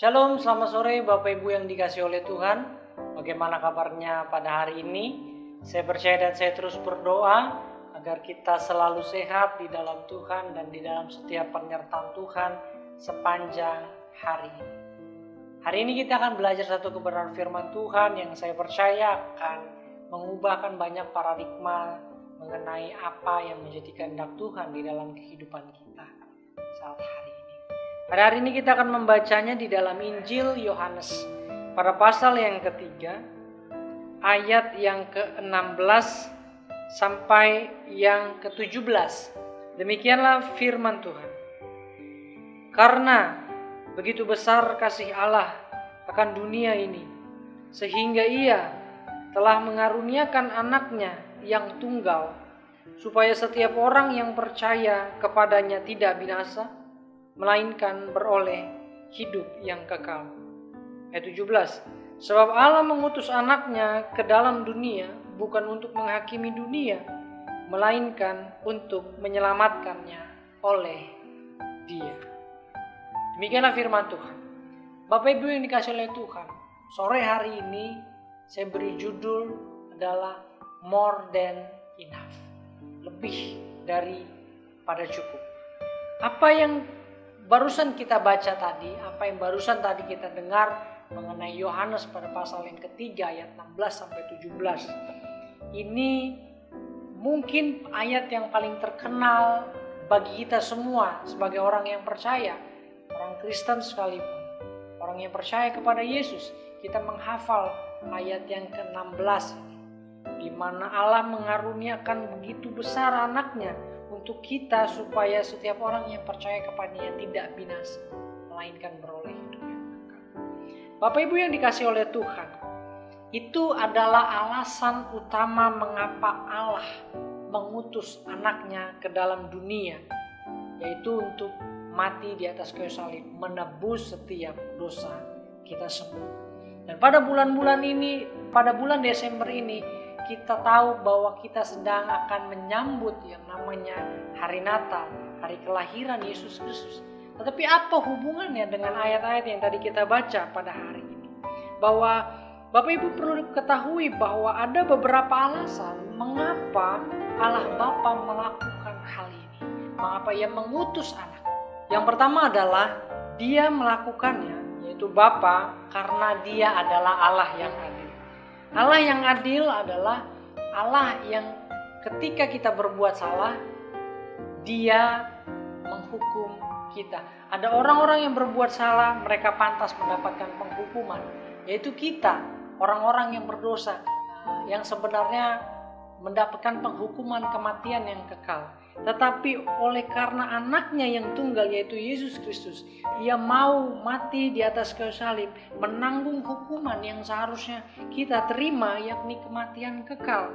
Shalom, selamat sore Bapak Ibu yang dikasihi oleh Tuhan. Bagaimana kabarnya pada hari ini? Saya percaya dan saya terus berdoa agar kita selalu sehat di dalam Tuhan dan di dalam setiap penyertaan Tuhan sepanjang hari ini. Hari ini kita akan belajar satu kebenaran firman Tuhan yang saya percaya akan mengubahkan banyak paradigma mengenai apa yang menjadi kehendak Tuhan di dalam kehidupan kita saat hari ini. Pada hari ini kita akan membacanya di dalam Injil Yohanes pada pasal yang ketiga, ayat yang ke-16 sampai yang ke-17. Demikianlah firman Tuhan. Karena begitu besar kasih Allah akan dunia ini, sehingga Ia telah mengaruniakan anaknya yang tunggal, supaya setiap orang yang percaya kepadanya tidak binasa, melainkan beroleh hidup yang kekal. Ayat 17. Sebab Allah mengutus anaknya ke dalam dunia bukan untuk menghakimi dunia, melainkan untuk menyelamatkannya oleh Dia. Demikianlah firman Tuhan. Bapak Ibu yang dikasihi oleh Tuhan, sore hari ini saya beri judul adalah More Than Enough. Lebih daripada cukup. Apa yang barusan kita baca tadi, apa yang barusan tadi kita dengar mengenai Yohanes pada pasal yang ketiga ayat 16 sampai 17. Ini mungkin ayat yang paling terkenal bagi kita semua sebagai orang yang percaya, orang Kristen sekalipun, orang yang percaya kepada Yesus. Kita menghafal ayat yang ke-16 ini, di mana Allah mengaruniakan begitu besar anaknya untuk kita supaya setiap orang yang percaya kepadanya tidak binasa, melainkan beroleh hidup yang kekal. Bapak Ibu yang dikasihi oleh Tuhan, itu adalah alasan utama mengapa Allah mengutus anaknya ke dalam dunia, yaitu untuk mati di atas kayu salib, menebus setiap dosa kita semua. Dan pada bulan-bulan ini, pada bulan Desember ini, kita tahu bahwa kita sedang akan menyambut yang namanya hari Natal, hari kelahiran Yesus Kristus. Tetapi apa hubungannya dengan ayat-ayat yang tadi kita baca pada hari ini? Bahwa Bapak Ibu perlu ketahui bahwa ada beberapa alasan mengapa Allah Bapa melakukan hal ini. Mengapa Ia mengutus anak. Yang pertama adalah Dia melakukannya, yaitu Bapa, karena Dia adalah Allah yang adil. Allah yang adil adalah Allah yang ketika kita berbuat salah, Dia menghukum kita. Ada orang-orang yang berbuat salah, mereka pantas mendapatkan penghukuman, yaitu kita, orang-orang yang berdosa, yang sebenarnya mendapatkan penghukuman kematian yang kekal. Tetapi oleh karena anaknya yang tunggal, yaitu Yesus Kristus, Ia mau mati di atas kayu salib, menanggung hukuman yang seharusnya kita terima, yakni kematian kekal,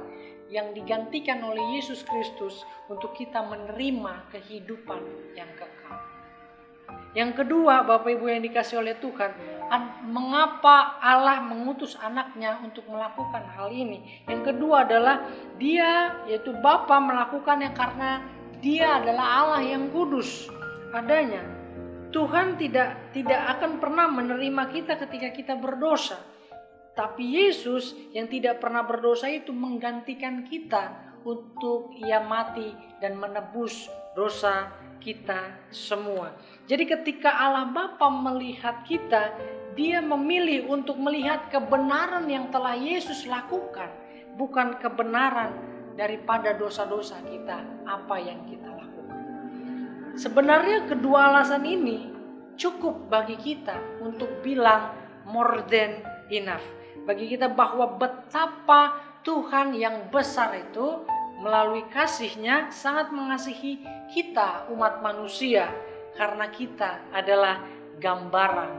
yang digantikan oleh Yesus Kristus untuk kita menerima kehidupan yang kekal. Yang kedua, Bapak Ibu yang dikasihi oleh Tuhan, mengapa Allah mengutus anaknya untuk melakukan hal ini? Yang kedua adalah Dia, yaitu Bapa, melakukannya karena Dia adalah Allah yang kudus adanya. Tuhan tidak akan pernah menerima kita ketika kita berdosa. Tapi Yesus yang tidak pernah berdosa itu menggantikan kita untuk Ia mati dan menebus dosa kita semua. Jadi ketika Allah Bapa melihat kita, Dia memilih untuk melihat kebenaran yang telah Yesus lakukan, bukan kebenaran daripada dosa-dosa kita, apa yang kita lakukan. Sebenarnya kedua alasan ini cukup bagi kita untuk bilang more than enough. Bagi kita bahwa betapa Tuhan yang besar itu melalui kasih-Nya sangat mengasihi kita umat manusia, karena kita adalah gambaran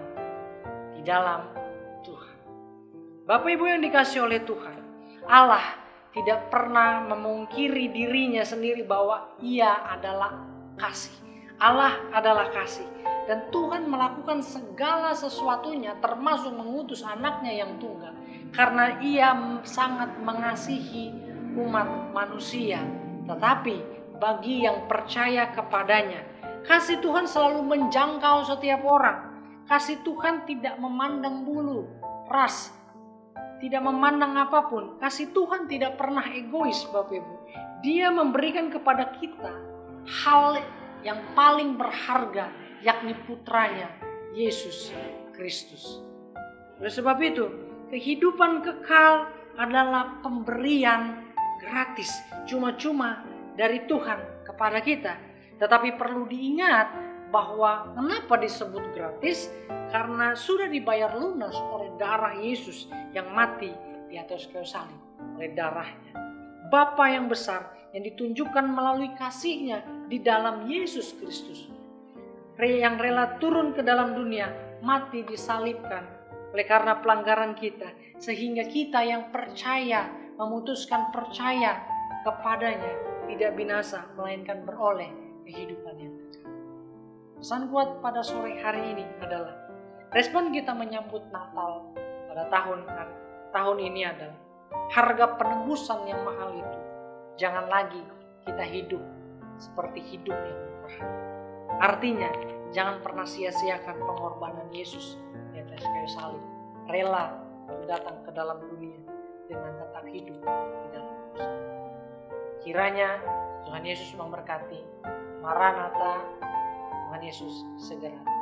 di dalam Tuhan. Bapak Ibu yang dikasihi oleh Tuhan, Allah tidak pernah memungkiri dirinya sendiri bahwa Ia adalah kasih. Allah adalah kasih. Dan Tuhan melakukan segala sesuatunya, termasuk mengutus anaknya yang tunggal, karena Ia sangat mengasihi umat manusia. Tetapi bagi yang percaya kepadanya, kasih Tuhan selalu menjangkau setiap orang. kasih Tuhan tidak memandang bulu, ras, tidak memandang apapun. Kasih Tuhan tidak pernah egois, Bapak Ibu. Dia memberikan kepada kita hal yang paling berharga, yakni putranya, Yesus Kristus. Oleh sebab itu, kehidupan kekal adalah pemberian gratis, cuma-cuma dari Tuhan kepada kita. Tetapi perlu diingat bahwa kenapa disebut gratis? Karena sudah dibayar lunas oleh darah Yesus yang mati di atas kayu salib, oleh darahnya. Bapa yang besar yang ditunjukkan melalui kasih-Nya di dalam Yesus Kristus, yang rela turun ke dalam dunia, mati disalibkan oleh karena pelanggaran kita, sehingga kita yang percaya, memutuskan percaya kepadanya, tidak binasa melainkan beroleh kehidupan yang kekal. Pesan kuat pada sore hari ini adalah respon kita menyambut Natal pada tahun ini adalah harga penebusan yang mahal itu. Jangan lagi kita hidup seperti hidup yang murah. Artinya, jangan pernah sia-siakan pengorbanan Yesus di atas kayu salib. Rela datang ke dalam dunia dengan tetap hidup di dalam dosa. Kiranya Tuhan Yesus memberkati. Maranatha, Tuhan Yesus segera.